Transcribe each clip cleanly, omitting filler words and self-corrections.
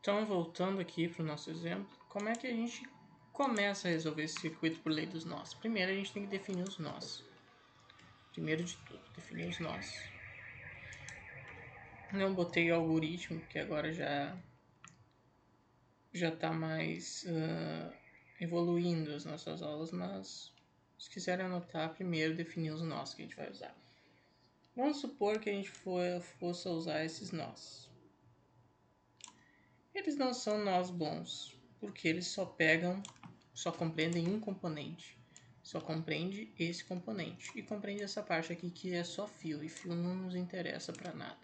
Então, voltando aqui para o nosso exemplo, como é que a gente começa a resolver esse circuito por lei dos nós? Primeiro, a gente tem que definir os nós. Primeiro de tudo, definir os nós. Não botei o algoritmo, porque agora já está mais evoluindo as nossas aulas, mas se quiserem anotar, primeiro definir os nós que a gente vai usar. Vamos supor que a gente fosse usar esses nós. Eles não são nós bons, porque eles só compreendem um componente. Só compreende esse componente. E compreende essa parte aqui que é só fio, e fio não nos interessa para nada.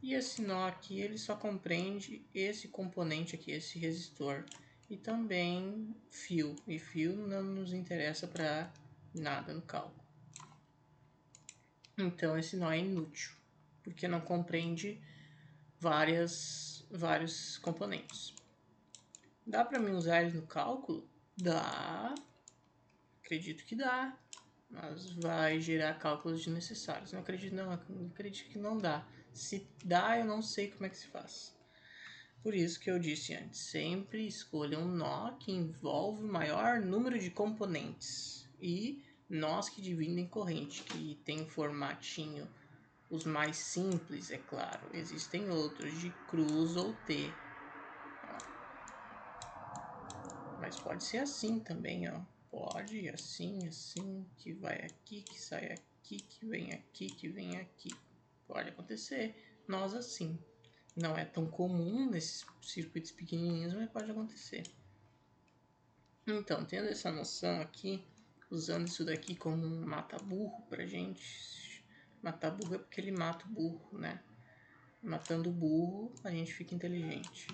E esse nó aqui, ele só compreende esse componente aqui, esse resistor. E também fio, e fio não nos interessa para nada no cálculo. Então esse nó é inútil, porque não compreende vários componentes. Dá para mim usar ele no cálculo? Dá. Acredito que dá. Mas vai gerar cálculos desnecessários. Não acredito que não dá. Se dá, eu não sei como é que se faz. Por isso que eu disse antes, sempre escolha um nó que envolve o maior número de componentes. E nós que dividem corrente, que tem formatinho. Os mais simples, é claro. Existem outros de cruz ou T. Mas pode ser assim também, ó. Pode, assim, assim, que vai aqui, que sai aqui, que vem aqui, que vem aqui. Pode acontecer. Nós assim. Não é tão comum nesses circuitos pequenininhos, mas pode acontecer. Então, tendo essa noção aqui, usando isso daqui como um mata-burro pra gente. Mata-burro é porque ele mata o burro, né? Matando o burro, a gente fica inteligente.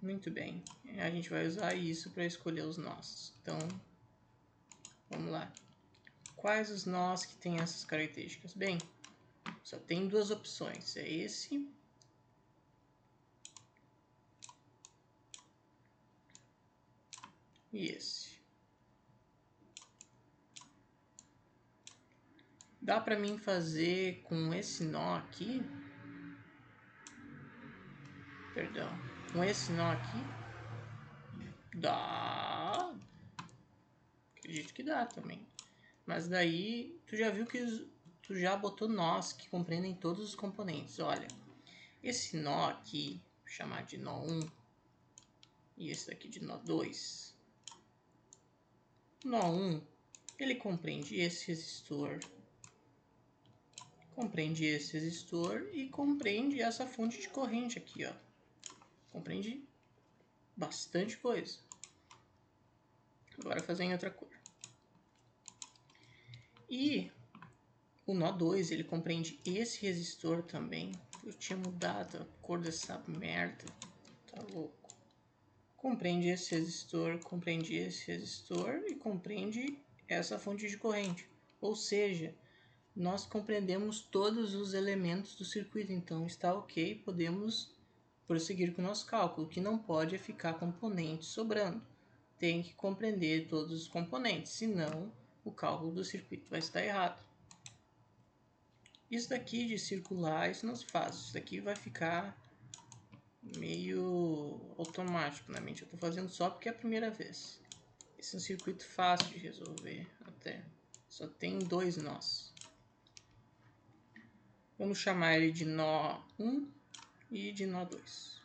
Muito bem, a gente vai usar isso para escolher os nós. Então, vamos lá. Quais os nós que têm essas características? Bem, só tem duas opções, é esse e esse. Dá para mim fazer com esse nó aqui? Perdão, com esse nó aqui? Dá. Acredito que dá também. Mas daí, tu já viu que tu já botou nós que compreendem todos os componentes. Olha, esse nó aqui, vou chamar de nó 1, e esse daqui de nó 2. Nó 1, ele compreende esse resistor, e compreende essa fonte de corrente aqui, ó. Compreende bastante coisa. Agora fazer em outra cor. E o nó 2, ele compreende esse resistor também. Eu tinha mudado a cor dessa merda. Tá louco. Compreende esse resistor e compreende essa fonte de corrente. Ou seja, nós compreendemos todos os elementos do circuito, então está ok, podemos prosseguir com o nosso cálculo. O que não pode é ficar componentes sobrando. Tem que compreender todos os componentes, senão o cálculo do circuito vai estar errado. Isso daqui de circular, isso não se faz. Isso daqui vai ficar meio automático na mente. Eu estou fazendo só porque é a primeira vez. Esse é um circuito fácil de resolver até. Só tem dois nós. Vamos chamar ele de nó 1 e de nó 2.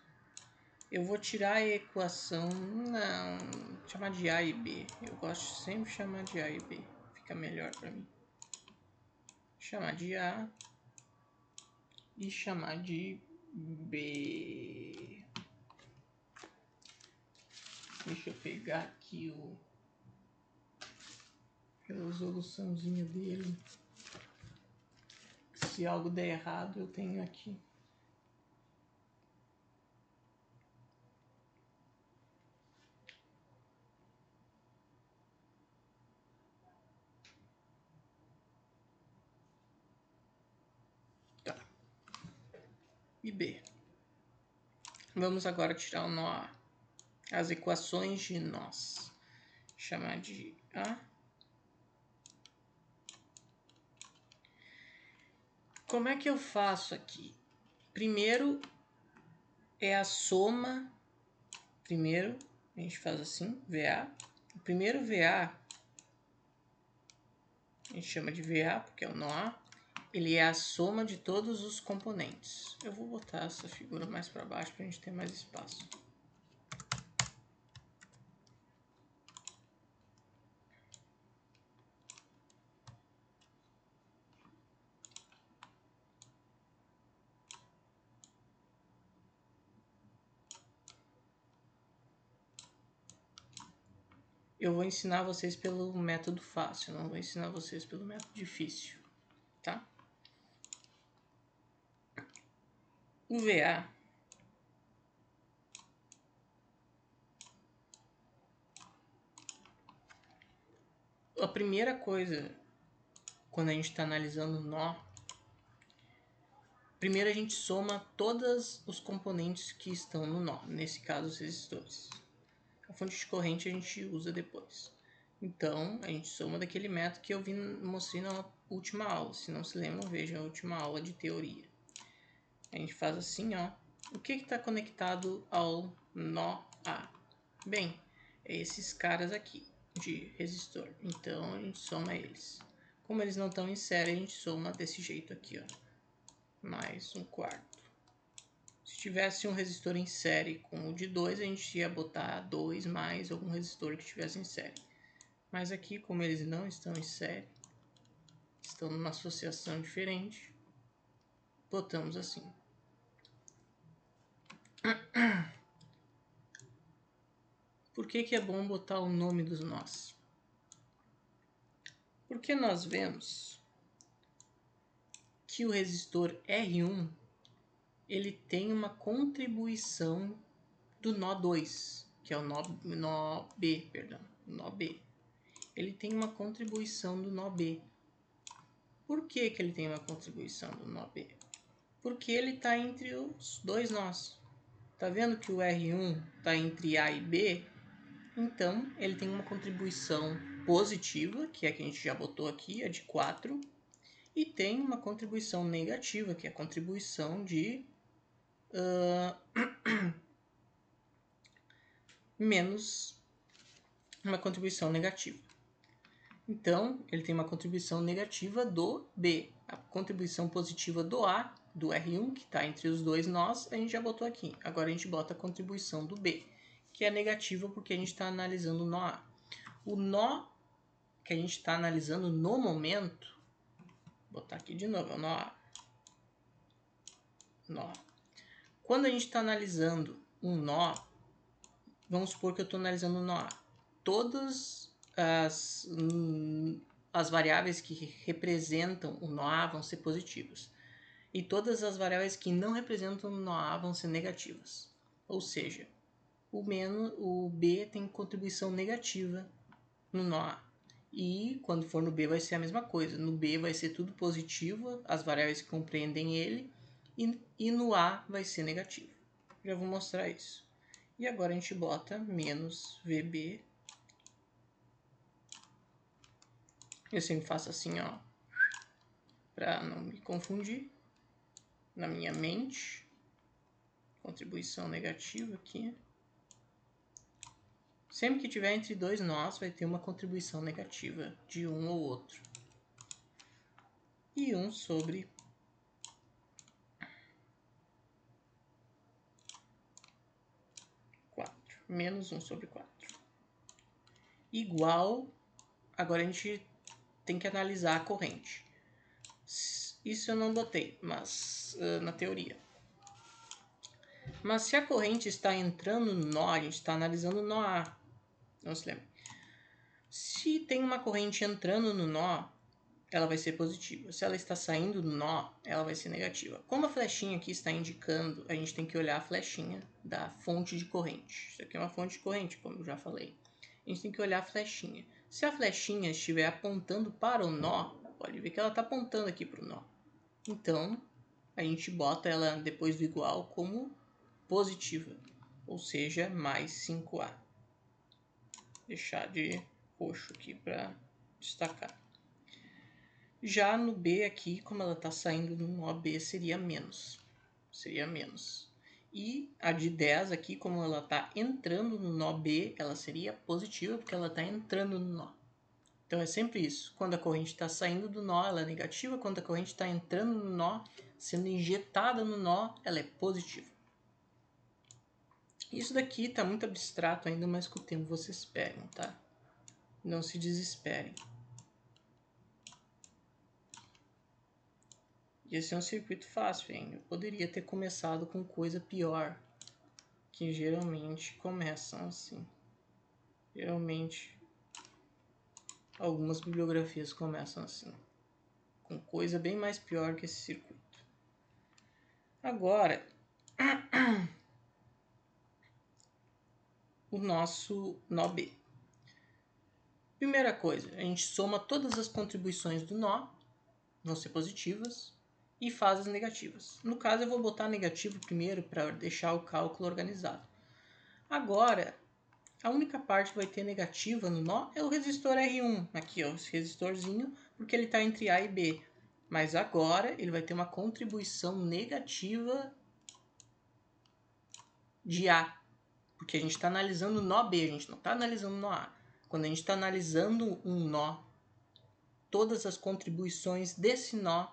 Eu vou tirar a equação, não, chamar de A e B. Eu gosto de sempre chamar de A e B. Fica melhor para mim. Chamar de A e chamar de B. Deixa eu pegar aqui a resoluçãozinha dele. Se algo der errado, eu tenho aqui. Tá. E B. Vamos agora tirar o nó A. As equações de nós. Chamar de A. Como é que eu faço aqui? Primeiro, é a soma. Primeiro, a gente faz assim, VA. O primeiro VA, a gente chama de VA porque é o nó A. Ele é a soma de todos os componentes. Eu vou botar essa figura mais para baixo para a gente ter mais espaço. Eu vou ensinar vocês pelo método fácil, não vou ensinar vocês pelo método difícil, tá? O VA a primeira coisa quando a gente está analisando o nó, primeiro a gente soma todos os componentes que estão no nó, nesse caso os resistores. A fonte de corrente a gente usa depois. Então, a gente soma daquele método que eu mostrei na última aula. Se não se lembram, vejam a última aula de teoria. A gente faz assim, ó. O que está conectado ao nó A? Bem, é esses caras aqui de resistor. Então, a gente soma eles. Como eles não estão em série, a gente soma desse jeito aqui, ó. Mais um quarto. Se tivesse um resistor em série com o de 2, a gente ia botar 2 mais algum resistor que estivesse em série. Mas aqui, como eles não estão em série, estão numa associação diferente, botamos assim. Por que é bom botar o nome dos nós? Porque nós vemos que o resistor R1 ele tem uma contribuição do nó 2, que é o nó B, perdão, nó B. Ele tem uma contribuição do nó B. Por que ele tem uma contribuição do nó B? Porque ele está entre os dois nós. Tá vendo que o R1 está entre A e B? Então, ele tem uma contribuição positiva, que é a que a gente já botou aqui, a de 4. E tem uma contribuição negativa, que é a contribuição de menos uma contribuição negativa. Então, ele tem uma contribuição negativa do B. A contribuição positiva do A, do R1, que está entre os dois nós, a gente já botou aqui. Agora a gente bota a contribuição do B, que é negativa porque a gente está analisando o nó A. O nó que a gente está analisando no momento, vou botar aqui de novo, é o nó A. Nó. Quando a gente está analisando um nó, vamos supor que eu estou analisando um nó A. Todas as variáveis que representam o nó A vão ser positivas. E todas as variáveis que não representam o nó A vão ser negativas. Ou seja, o B tem contribuição negativa no nó A. E quando for no B vai ser a mesma coisa. No B vai ser tudo positivo, as variáveis que compreendem ele. E no A vai ser negativo. Já vou mostrar isso. E agora a gente bota menos VB. Eu sempre faço assim, ó, para não me confundir. Na minha mente, contribuição negativa aqui. Sempre que tiver entre dois nós, vai ter uma contribuição negativa de um ou outro. E 1 sobre 4. Menos 1 sobre 4. Igual, agora a gente tem que analisar a corrente. Isso eu não botei, mas na teoria. Mas se a corrente está entrando no nó, a gente está analisando o nó A. Não se lembra. Se tem uma corrente entrando no nó, ela vai ser positiva. Se ela está saindo do nó, ela vai ser negativa. Como a flechinha aqui está indicando, a gente tem que olhar a flechinha da fonte de corrente. Isso aqui é uma fonte de corrente, como eu já falei. A gente tem que olhar a flechinha. Se a flechinha estiver apontando para o nó, pode ver que ela está apontando aqui para o nó. Então, a gente bota ela depois do igual como positiva, ou seja, mais 5A. Deixar de roxo aqui para destacar. Já no B aqui, como ela está saindo do nó B, seria menos. Seria menos. E a de 10 aqui, como ela está entrando no nó B, ela seria positiva porque ela está entrando no nó. Então é sempre isso. Quando a corrente está saindo do nó, ela é negativa. Quando a corrente está entrando no nó, sendo injetada no nó, ela é positiva. Isso daqui está muito abstrato ainda, mas com o tempo vocês pegam, tá? Não se desesperem. Esse é um circuito fácil, hein? Eu poderia ter começado com coisa pior, que geralmente começam assim. Geralmente, algumas bibliografias começam assim, com coisa bem mais pior que esse circuito. Agora, o nosso nó B. Primeira coisa, a gente soma todas as contribuições do nó, vão ser positivas, e faz as negativas. No caso, eu vou botar negativo primeiro para deixar o cálculo organizado. Agora, a única parte que vai ter negativa no nó é o resistor R1. Aqui, ó, esse resistorzinho, porque ele está entre A e B. Mas agora ele vai ter uma contribuição negativa de A. Porque a gente está analisando o nó B, a gente não está analisando o nó A. Quando a gente está analisando um nó, todas as contribuições desse nó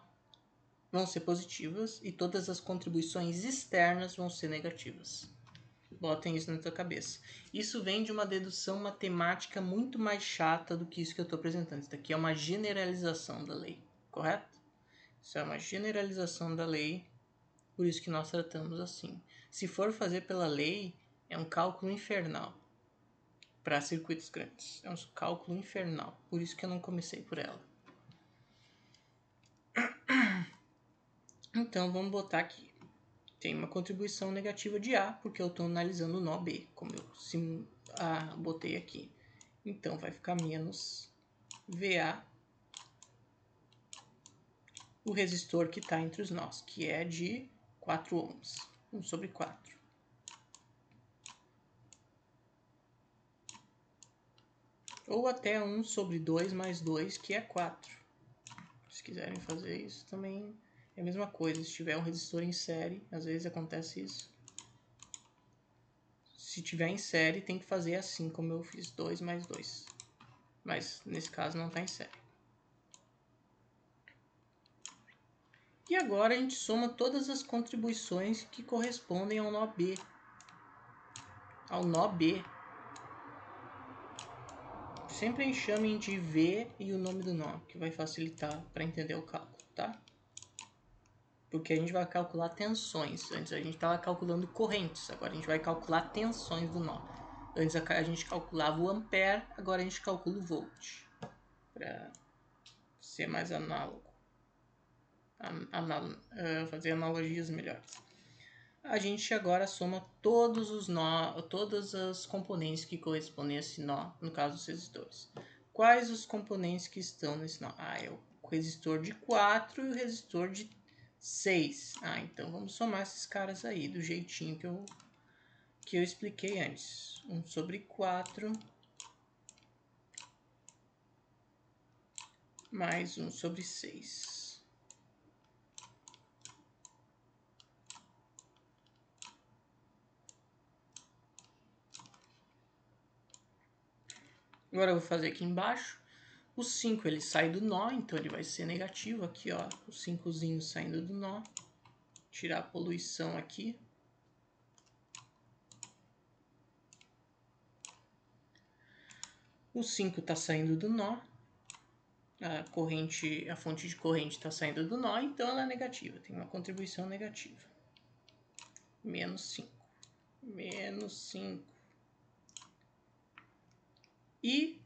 vão ser positivas e todas as contribuições externas vão ser negativas. Botem isso na sua cabeça. Isso vem de uma dedução matemática muito mais chata do que isso que eu estou apresentando. Isso daqui é uma generalização da lei, correto? Isso é uma generalização da lei, por isso que nós tratamos assim. Se for fazer pela lei, é um cálculo infernal para circuitos grandes. É um cálculo infernal, por isso que eu não comecei por ela. Então, vamos botar aqui. Tem uma contribuição negativa de A, porque eu estou analisando o nó B, como eu botei aqui. Então, vai ficar menos VA, o resistor que está entre os nós, que é de 4 ohms, 1 sobre 4. Ou até 1 sobre 2 mais 2, que é 4. Se quiserem fazer isso também é a mesma coisa. Se tiver um resistor em série, às vezes acontece isso. Se tiver em série, tem que fazer assim, como eu fiz, 2 mais 2. Mas nesse caso não está em série. E agora a gente soma todas as contribuições que correspondem ao nó B. Ao nó B. Sempre chamem de V e o nome do nó, que vai facilitar para entender o cálculo, tá? Porque a gente vai calcular tensões. Antes a gente estava calculando correntes, agora a gente vai calcular tensões do nó. Antes a gente calculava o ampere, agora a gente calcula o volt. Para ser mais análogo. Fazer analogias melhores. A gente agora soma todas as componentes que correspondem a esse nó, no caso dos resistores. Quais os componentes que estão nesse nó? É o resistor de 4 e o resistor de 6. Então vamos somar esses caras aí, do jeitinho que eu expliquei antes. 1 sobre 4 mais 1 sobre 6. Agora eu vou fazer aqui embaixo. O 5 ele sai do nó, então ele vai ser negativo aqui, ó. O 5zinho saindo do nó. Tirar a poluição aqui. O 5 está saindo do nó. A fonte de corrente está saindo do nó, então ela é negativa. Tem uma contribuição negativa. Menos 5. Menos 5. E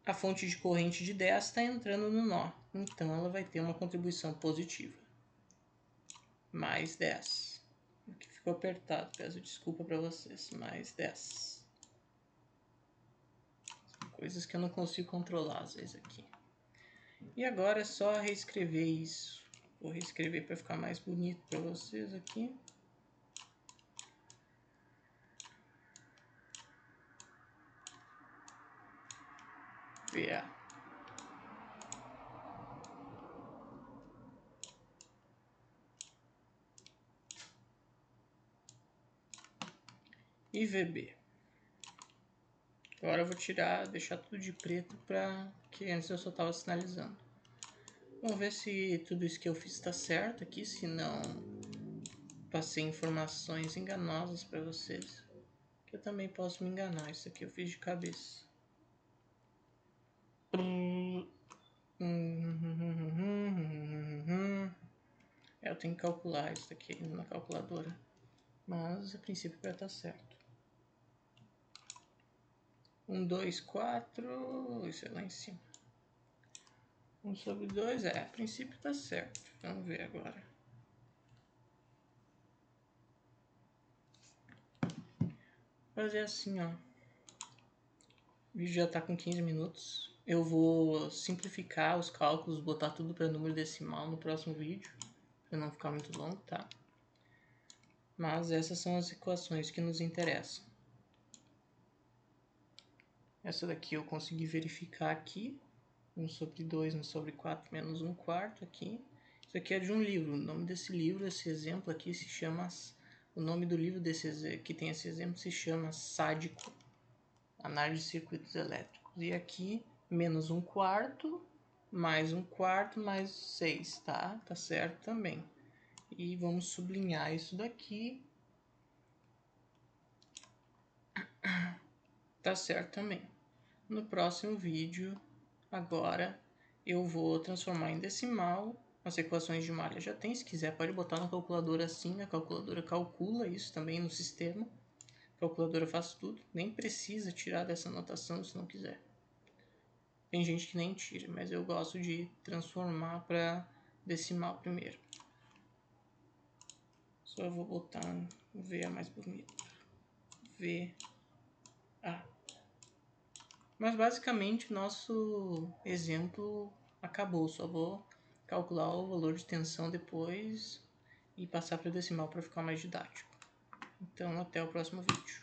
a fonte de corrente de 10 está entrando no nó. Então ela vai ter uma contribuição positiva. Mais 10. Aqui ficou apertado, peço desculpa para vocês. Mais 10. Coisas que eu não consigo controlar às vezes aqui. E agora é só reescrever isso. Vou reescrever para ficar mais bonito para vocês aqui. VA. e VB. Agora eu vou tirar, deixar tudo de preto para que antes eu só estava sinalizando. Vamos ver se tudo isso que eu fiz está certo aqui, se não passei informações enganosas para vocês. Que eu também posso me enganar, isso aqui eu fiz de cabeça. Eu tenho que calcular isso aqui na calculadora, mas a princípio vai estar certo. 1, 2, 4, isso é lá em cima. 1 sobre 2, a princípio tá certo. Vamos ver agora. Fazer assim, ó. O vídeo já tá com 15 minutos. Eu vou simplificar os cálculos, botar tudo para número decimal no próximo vídeo, para não ficar muito longo, tá? Mas essas são as equações que nos interessam. Essa daqui eu consegui verificar aqui. 1 sobre 2, 1 sobre 4 menos 1 quarto aqui. Isso aqui é de um livro. O nome desse livro, esse exemplo aqui se chama... O nome do livro que tem esse exemplo se chama Sádico, Análise de Circuitos Elétricos. E aqui, menos 1 quarto, mais 1 quarto, mais 6, tá? Tá certo também. E vamos sublinhar isso daqui. Tá certo também. No próximo vídeo, agora, eu vou transformar em decimal. As equações de malha já tem, se quiser pode botar na calculadora assim, a calculadora calcula isso também no sistema. A calculadora faz tudo, nem precisa tirar dessa anotação se não quiser. Tem gente que nem tira, mas eu gosto de transformar para decimal primeiro. Só vou botar um VA mais bonito. VA. Mas basicamente nosso exemplo acabou. Só vou calcular o valor de tensão depois e passar para decimal para ficar mais didático. Então até o próximo vídeo.